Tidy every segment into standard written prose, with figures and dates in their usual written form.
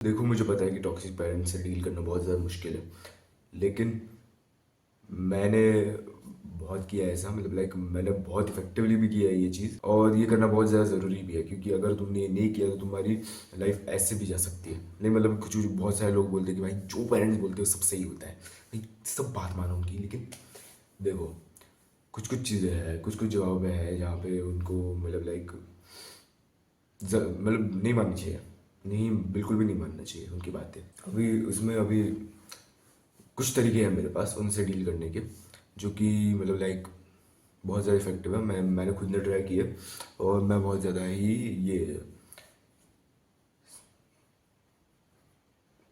देखो, मुझे पता है कि टॉक्सिक पेरेंट्स से डील करना बहुत ज़्यादा मुश्किल है, लेकिन मैंने बहुत किया है ऐसा। मतलब लाइक मैंने बहुत इफेक्टिवली भी किया है ये चीज़, और ये करना बहुत ज़्यादा ज़रूरी भी है, क्योंकि अगर तुमने ये नहीं किया तो तुम्हारी लाइफ ऐसे भी जा सकती है। नहीं मतलब कुछ बहुत सारे लोग बोलते हैं कि भाई जो पेरेंट्स बोलते हैं वो सब सही होता है। भाई सब बात मानो उनकी, लेकिन देखो कुछ कुछ चीज़ें हैं, कुछ कुछ जगहों पे है जहाँ पे उनको मतलब लाइक मतलब नहीं माननी चाहिए। नहीं, बिल्कुल भी नहीं मानना चाहिए उनकी बातें। अभी कुछ तरीके हैं मेरे पास उनसे डील करने के, जो कि मतलब लाइक बहुत ज़्यादा इफेक्टिव है। मैंने खुद ने ट्राई किया, और मैं बहुत ज़्यादा ही ये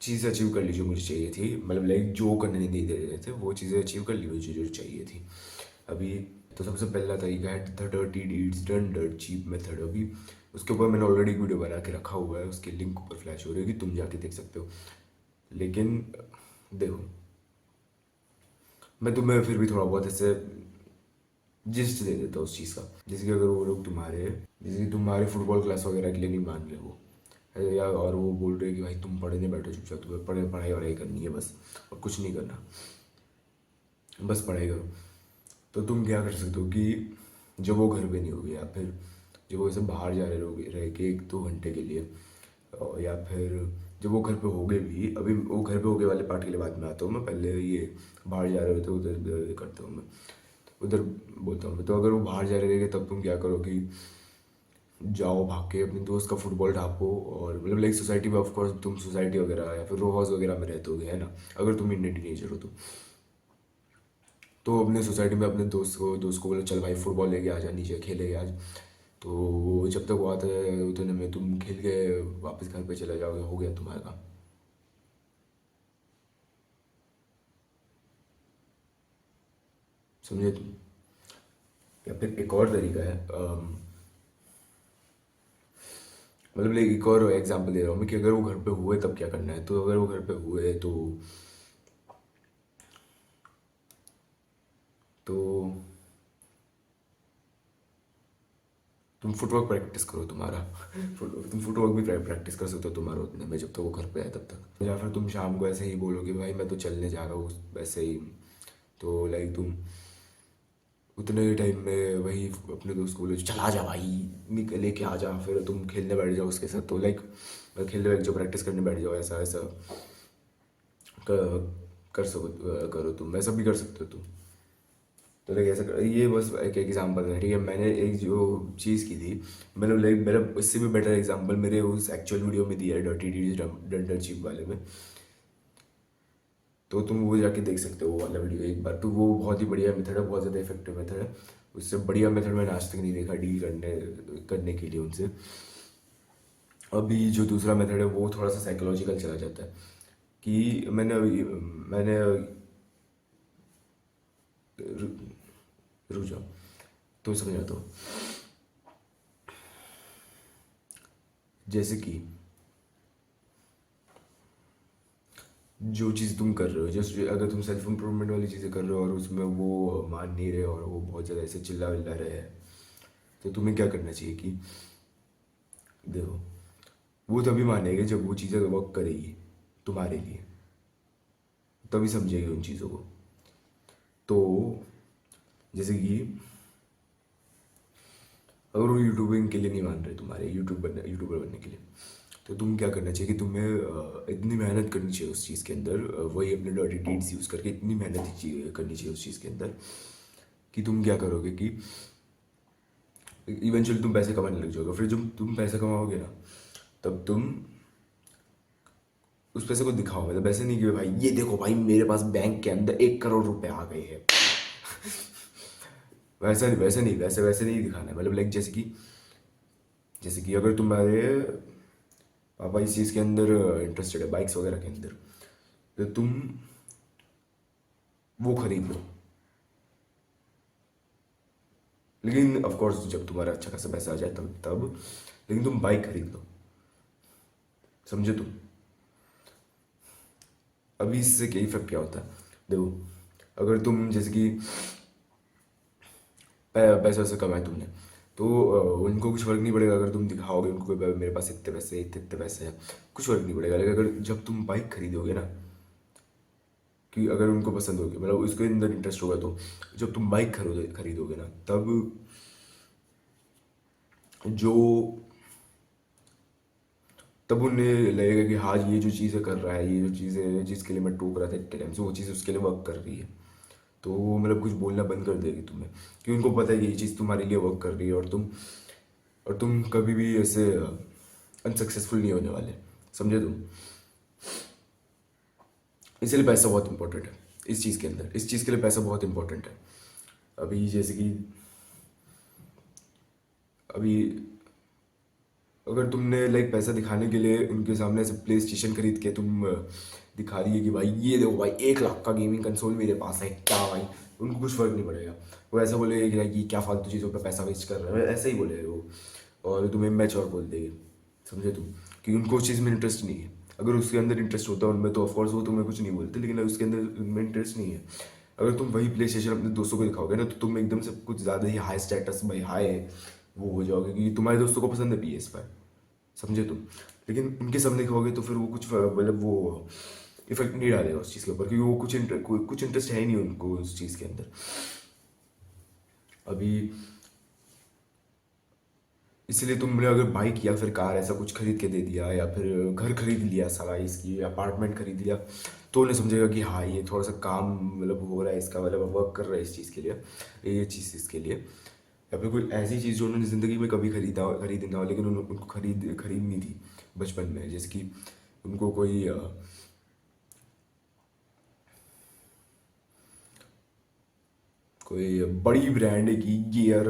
चीज़ अचीव कर ली जो मुझे चाहिए थी। मतलब लाइक जो करने नहीं दे रहे थे वो चीज़ें अचीव कर ली मुझे जो चाहिए थी। अभी तो सबसे पहला तरीका है the dirty deeds done dirt cheap method. अभी उसके ऊपर मैंने ऑलरेडी एक वीडियो बना के रखा हुआ है, उसकी लिंक ऊपर फ्लैश हो रही है कि तुम जाके देख सकते हो। लेकिन देखो, मैं तुम्हें फिर भी थोड़ा बहुत ऐसे जिस्ट दे देता हूँ उस चीज़ का। जैसे कि अगर वो लोग जैसे कि तुम्हारे फुटबॉल क्लास वगैरह के लिए नहीं मान रहे वो, या और वो बोल रहे हैं कि भाई तुम पढ़ने बैठो चुपचाप, तुम्हें पढ़ाई वढ़ाई करनी है बस, और कुछ नहीं करना, बस पढ़ाई करो। तो तुम क्या कर सकते हो कि जब वो घर पे नहीं होगी, या फिर जब वो ऐसे बाहर जा रहे होगे रह के 1-2 घंटे के लिए, या फिर जब वो घर पे होगे भी, अभी वो घर पे होगे वाले पार्ट के लिए बाद में आता हूँ मैं, पहले ये बाहर जा रहे होते उधर करता हूँ मैं, उधर बोलता हूँ मैं। तो अगर वो बाहर जा रहे थे तब तुम क्या करो कि जाओ भाग के अपने दोस्त का फुटबॉल ढापो। और मतलब लाइक सोसाइटी में, ऑफ कोर्स तुम सोसाइटी वगैरह या फिर रो हाउस वगैरह में रहते होगे, है ना, अगर तुम इंडियन टीनेजर हो तो अपने सोसाइटी में अपने दोस्त को बोलो चल भाई फुटबॉल लेके आ जा, नीचे खेलेंगे आज। तो वो जब तक वो आता है उतने में तुम खेल के वापस घर पे चले जाओगे, हो गया तुम्हारा काम। समझे तुम? या फिर एक और तरीका है, मतलब लाइक एक और एग्जांपल दे रहा हूँ मैं कि अगर वो घर पे हुए तब क्या करना है। तो अगर वो घर पे हुए तो तुम फुटवर्क प्रैक्टिस करो तुम्हारा। तुम फुटवर्क भी प्रैक्टिस कर सकते हो तुम्हारा उतने में, जब तक वो घर पे है तब तक। या फिर तुम शाम को ऐसे ही बोलोगे भाई मैं तो चलने जा रहा हूँ वैसे ही। तो लाइक तुम उतने ही टाइम में वही अपने दोस्त को बोलो चला जा भाई, निकल लेके आ जा, फिर तुम खेलने बैठ जाओ उसके साथ। तो लाइक खेलने बैठ जाओ, प्रैक्टिस करने बैठ जाओ, ऐसा ऐसा कर कर सको, करो तुम ऐसा भी कर सकते हो तुम। तो लाइक ऐसा ये बस एक एग्जांपल है, ठीक है। मैंने एक जो चीज़ की थी, मतलब लाइक मेरा इससे भी बेटर एग्जांपल मेरे उस एक्चुअल वीडियो में दिया है, डर्टी डीड्स डन चीप वाले में। तो तुम वो जाके देख सकते हो वो वाला वीडियो एक बार। तो वो बहुत ही बढ़िया मेथड है, बहुत ज़्यादा इफेक्टिव मेथड है। उससे बढ़िया मेथड मैंने आज तक नहीं देखा डील करने करने के लिए उनसे। अभी जो दूसरा मेथड है वो थोड़ा सा साइकोलॉजिकल चला जाता है, कि मैंने रुक जाओ तो समझाता हूँ। जैसे कि जो चीज़ तुम कर रहे हो, जस्ट अगर तुम सेल्फ इम्प्रूवमेंट वाली चीज़ें कर रहे हो और उसमें वो मान नहीं रहे और वो बहुत ज़्यादा ऐसे चिल्ला विल्ला रहे हैं, तो तुम्हें क्या करना चाहिए कि देखो, वो तभी मानेगा जब वो चीज़ें वर्क करेगी तुम्हारे लिए, तभी समझेगी उन चीज़ों को। तो जैसे कि अगर वो यूट्यूबिंग के लिए नहीं मान रहे तुम्हारे यूट्यूबर बनने के लिए, तो तुम क्या करना चाहिए कि तुम्हें इतनी मेहनत करनी चाहिए उस चीज़ के अंदर, वही अपने डर्टी डीड्स यूज़ करके इतनी मेहनत करनी चाहिए उस चीज़ के अंदर, कि तुम क्या करोगे कि इवेंचुअली तुम पैसे कमाने लग जाओगे। फिर जब तुम पैसे कमाओगे ना, तब तुम उस पैसे को दिखाओ। मतलब ऐसे नहीं कि भाई ये देखो भाई मेरे पास बैंक के अंदर 1 करोड़ रुपए आ गए हैं। वैसे वैसे नहीं दिखाना है। मतलब लाइक जैसे कि अगर तुम्हारे पापा इस चीज़ के अंदर इंटरेस्टेड है, बाइक्स वगैरह के अंदर, तो तुम वो खरीद लो। लेकिन ऑफ कोर्स जब तुम्हारा अच्छा खासा पैसा आ जाए तब लेकिन तुम बाइक खरीद लो। समझे तुम? अभी इससे क्या इफेक्ट क्या होता है, देखो, अगर तुम जैसे कि पैसा वैसा कमाए तुमने, तो उनको कुछ फ़र्क नहीं पड़ेगा अगर तुम दिखाओगे उनको कि मेरे पास इतने पैसे इतने इतने पैसे हैं, कुछ फ़र्क नहीं पड़ेगा। लेकिन अगर जब तुम बाइक खरीदोगे ना, कि अगर उनको पसंद होगी, मतलब उसके अंदर इंटरेस्ट होगा, तो जब तुम बाइक खरीदोगे ना, तब जो तब उन्हें लगेगा कि हाँ ये जो चीज़ें कर रहा है, ये जो चीज़ें जिसके लिए मैं टोक रहा था इतने टाइम से, वो चीज़ उसके लिए वर्क कर रही है। तो वो मतलब कुछ बोलना बंद कर देगी तुम्हें, कि उनको पता है कि ये चीज़ तुम्हारे लिए वर्क कर रही है, और तुम कभी भी ऐसे अनसक्सेसफुल नहीं होने वाले, समझे तुम। इसलिए पैसा बहुत इंपॉर्टेंट है इस चीज़ के अंदर, इस चीज़ के लिए पैसा बहुत इंपॉर्टेंट है। अभी जैसे कि अभी अगर तुमने लाइक पैसा दिखाने के लिए उनके सामने से प्ले स्टेशन खरीद के तुम दिखा रही है कि भाई ये देखो भाई 1 लाख का गेमिंग कंसोल मेरे पास है क्या भाई, उनको कुछ फर्क नहीं पड़ेगा। वो ऐसा बोलेगा कि ये क्या फालतू चीज़ों पे पैसा वेस्ट कर रहा है, ऐसे ही बोलेगा वो, और तुम्हें मैच और बोल देगी, समझे तुम, कि उनको उस चीज़ में इंटरेस्ट नहीं है। अगर उसके अंदर इंटरेस्ट होता है उनमें तो ऑफकोर्स वो तुम्हें कुछ नहीं बोलते, लेकिन अगर उसके अंदर उनमें इंटरेस्ट नहीं है, अगर तुम वही प्ले स्टेशन अपने दोस्तों को दिखाओगे ना, तो तुम एकदम से कुछ ज़्यादा ही हाई स्टेटस भाई हाई वो हो जाओगे, क्योंकि तुम्हारे दोस्तों को पसंद है PS5, समझे तुम। लेकिन उनके सामने खाओगे तो फिर वो कुछ मतलब वो इफेक्ट नहीं डालेगा उस चीज़ के ऊपर, क्योंकि वो कुछ इंटरेस्ट है ही नहीं उनको उस चीज़ के अंदर। अभी इसलिए तुमने अगर बाइक या फिर कार ऐसा कुछ खरीद के दे दिया, या फिर घर खरीद लिया साला, इसकी अपार्टमेंट खरीद लिया, तो उन्हें समझेगा कि हाँ ये थोड़ा सा काम मतलब हो रहा है इसका, मतलब वर्क कर रहा है इस चीज़ के लिए, ये चीज़ इसके लिए। या फिर कोई ऐसी चीज़ जो उन्होंने ज़िंदगी में कभी खरीदी ना हो, लेकिन उनको खरीदनी थी बचपन में, जैसे कि उनको कोई बड़ी ब्रांड की गियर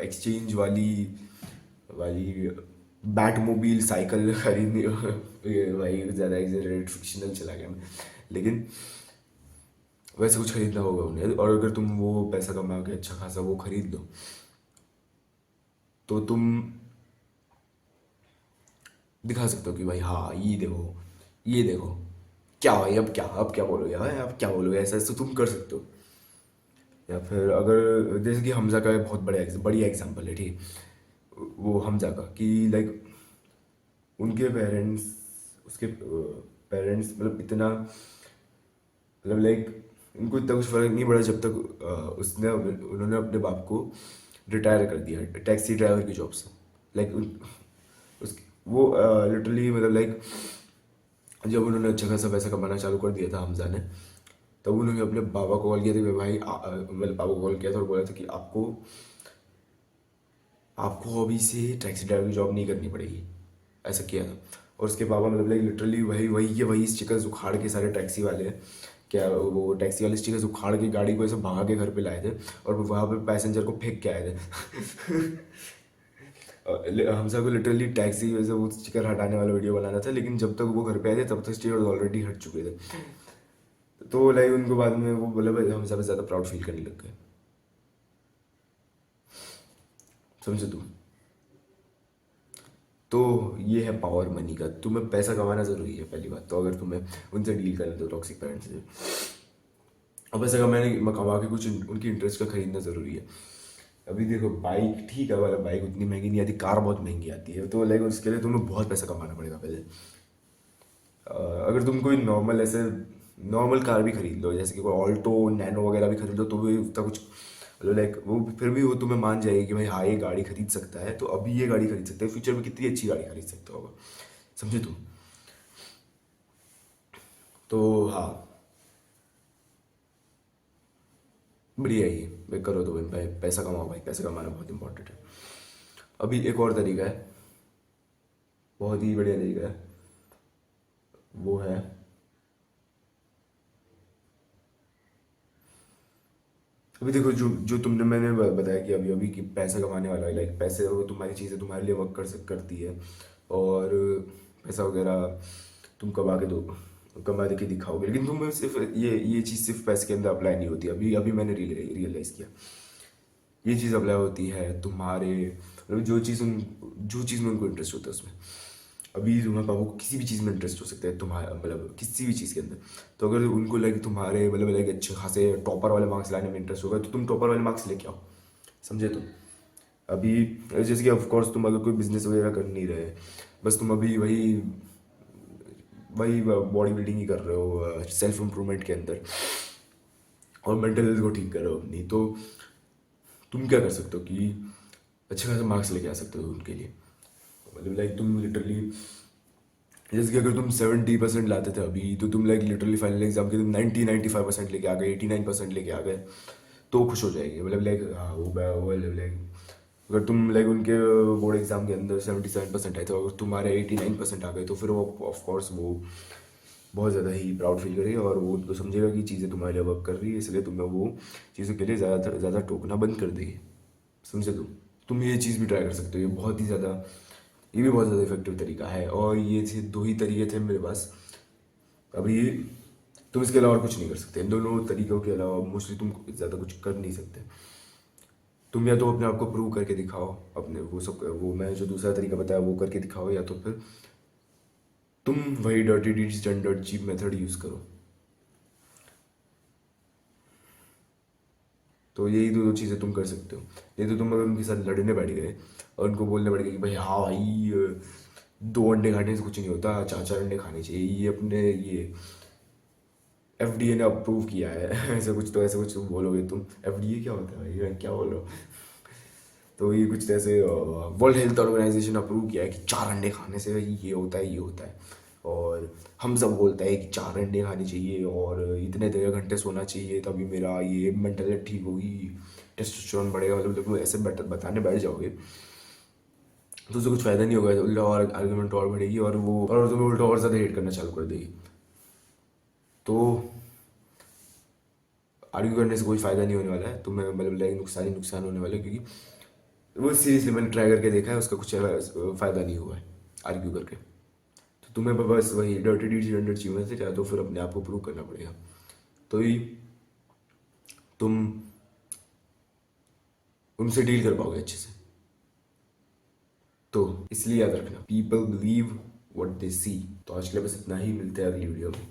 एक्सचेंज वाली वाली बैटमोबिल साइकिल खरीदनी ये भाई ज़्यादा एक्सैजरेटेड फिक्शनल चला गया मैं, लेकिन वैसे कुछ खरीदना होगा उन्हें, और अगर तुम वो पैसा कमा के अच्छा खासा वो खरीद लो, तो तुम दिखा सकते हो कि भाई हाँ ये देखो क्या भाई, अब क्या बोलोगे भाई, अब क्या बोलोगे, ऐसा ऐसा तुम कर सकते हो। या फिर अगर जैसे कि हमजा का बहुत बड़ी एग्जांपल है, ठीक, वो हमजा का कि लाइक उनके पेरेंट्स, उसके पेरेंट्स मतलब इतना मतलब लाइक उनको इतना कुछ फर्क नहीं पड़ा जब तक उन्होंने अपने बाप को रिटायर कर दिया टैक्सी ड्राइवर की जॉब से। लाइक उस वो लिटरली मतलब लाइक जब उन्होंने अच्छा खासा पैसा कमाना चालू कर दिया था हमजा ने, तब उन्होंने अपने बाबा को कॉल किया था कि भाई मतलब पापा को कॉल किया था और बोला था कि आपको आपको अभी से टैक्सी ड्राइवर की जॉब नहीं करनी पड़ेगी, ऐसा किया था। और उसके पापा मतलब लाइक लिटरली वही स्टिकर्स उखाड़ के, सारे टैक्सी वाले क्या वो टैक्सी वाले स्टिकर्स उखाड़ के गाड़ी को ऐसे भगा के घर पे लाए थे, और वहाँ पे पैसेंजर को फेंक के आए थे। हमसा को लिटरली टैक्सी वैसे वो स्टिकर हटाने वाला वीडियो बनाना था, लेकिन जब तक वो घर पे आए थे तब तक स्टिकर ऑलरेडी हट चुके थे। तो लाइक उनको बाद में वो बोला भाई हमसा पे ज़्यादा प्राउड फील करने लग गए, समझे तू। तो ये है पावर मनी का, तुम्हें पैसा कमाना ज़रूरी है पहली बात तो, अगर तुम्हें उनसे डील करना तो टॉक्सिक पेरेंट्स से, और पैसा कमा के कुछ उनकी इंटरेस्ट का खरीदना ज़रूरी है। अभी देखो बाइक ठीक है, वाला बाइक उतनी महंगी नहीं आती, कार बहुत महंगी आती है, तो लाइक उसके लिए तुम्हें बहुत पैसा कमाना पड़ेगा पहले। अगर तुम कोई नॉर्मल ऐसे नॉर्मल कार भी खरीद लो, जैसे कि कोई ऑल्टो नैनो वगैरह भी खरीद लो, तो भी उतना कुछ मतलब लाइक वो फिर भी वो तुम्हें मान जाएगी कि भाई हाँ ये गाड़ी खरीद सकता है, तो अभी ये गाड़ी खरीद सकता है, फ्यूचर में कितनी अच्छी गाड़ी खरीद सकता होगा, समझे तुम। तो हाँ बढ़िया ही भाई, करो तो भाई पैसा कमाओ भाई, पैसा कमाना बहुत इंपॉर्टेंट है। अभी एक और तरीका है, बहुत ही बढ़िया तरीका है, वो है अभी देखो जो तुमने मैंने बताया कि अभी अभी कि पैसा कमाने वाला है, लाइक पैसे वो तुम्हारी चीज़ें तुम्हारे लिए वर्क करती है, और पैसा वगैरह तुम कमा के दिखाओगे, लेकिन तुम सिर्फ ये चीज़ सिर्फ पैसे के अंदर अप्लाई नहीं होती। अभी अभी मैंने रियलाइज़ किया, ये चीज़ अप्लाई होती है तुम्हारे मतलब जो चीज़ में उनको इंटरेस्ट होता है उसमें। अभी तुम्हारे पापा को किसी भी चीज़ में इंटरेस्ट हो सकता है, तुम्हारा मतलब किसी भी चीज़ के अंदर, तो अगर उनको लगे तुम्हारे मतलब अच्छे खासे टॉपर वाले मार्क्स लाने में इंटरेस्ट होगा, तो तुम टॉपर वाले मार्क्स लेके आओ, समझे तुम। अभी जैसे कि ऑफ कोर्स तुम अगर कोई बिजनेस वगैरह कर नहीं रहे, बस तुम अभी वही वही बॉडी बिल्डिंग ही कर रहे हो सेल्फ इम्प्रूवमेंट के अंदर, और मेंटल हेल्थ को ठीक कर रहे हो अपनी, तो तुम क्या कर सकते हो कि अच्छे खासे मार्क्स लेके आ सकते हो उनके लिए। मतलब लाइक तुम लिटरली, जैसे कि अगर तुम 70% लाते थे अभी, तो तुम लाइक लिटरली फाइनल एग्जाम के तुम 95% लेके आ गए, 89% लेके आ गए, तो खुश हो जाएगी। मतलब लाइक हाँ वो लाइक अगर तुम लाइक उनके बोर्ड एग्जाम के अंदर 77% आए थे, अगर तुम्हारे 89% आ गए, तो फिर वो ऑफ कोर्स वो बहुत ज़्यादा ही प्राउड फील करेगा, और वो उनको समझेगा कि चीज़ें तुम्हारे लिए वर्क कर रही है, इसलिए तुम्हें वो चीज़ों के लिए ज़्यादा टोकना बंद कर देगी। समझे तुम ये चीज़ भी ट्राई कर सकते हो, ये भी बहुत ज़्यादा इफेक्टिव तरीका है। और ये थे 2 ही तरीके थे मेरे पास अभी। तुम इसके अलावा और कुछ नहीं कर सकते, इन दोनों तरीकों के अलावा मोस्टली तुम ज़्यादा कुछ कर नहीं सकते। तुम या तो अपने आप को प्रूव करके दिखाओ, अपने वो मैं जो दूसरा तरीका बताया वो करके दिखाओ, या तो फिर तुम वही dirty deeds done dirt cheap method use करो। तो यही दो चीज़ें तुम कर सकते हो। नहीं तो तुम अगर उनके साथ लड़ने बैठ गए और उनको बोलने बैठ गए कि भाई हाँ भाई 2 अंडे खाने से कुछ नहीं होता, 4 4 अंडे खाने चाहिए, ये अपने ये FDA ने अप्रूव किया है ऐसे कुछ तुम बोलोगे, तुम FDA क्या होता है भाई, मैं क्या बोल रहा हूँ। तो ये कुछ ऐसे वर्ल्ड हेल्थ ऑर्गेनाइजेशन अप्रूव किया है कि 4 अंडे खाने से ये होता है, ये होता है। और हम सब बोलते हैं कि 4 अंडे खाने चाहिए और इतने 1.5 घंटे सोना चाहिए, तभी मेरा ये मेंटल हेल्थ ठीक होगी, टेस्टोस्टेरोन बढ़ेगा। मतलब तुम ऐसे बताने बैठ जाओगे तो उससे कुछ फ़ायदा नहीं होगा, उल्टा और आर्गुमेंट और बढ़ेगी, और तुम्हें उल्टा और ज़्यादा हेट करना चालू कर देगी। तो आर्ग्यू करने से कोई फ़ायदा नहीं होने वाला है तुम्हें, मतलब लाइक नुकसान ही नुकसान होने वाला है, क्योंकि वो सीरियसली मैंने ट्राई करके देखा है, उसका कुछ फ़ायदा नहीं हुआ है आर्ग्यू करके। तो तुम्हें बस वही डर्टी डीड्स हंड्रेड अचीवमेंट से, चाहे तो फिर अपने आप को प्रूव करना पड़ेगा। तो ही तुम उनसे डील कर पाओगे अच्छे से। तो इसलिए याद रखना, पीपल बिलीव व्हाट दे सी। तो आज के लिए बस इतना ही, मिलते हैं अगली वीडियो में।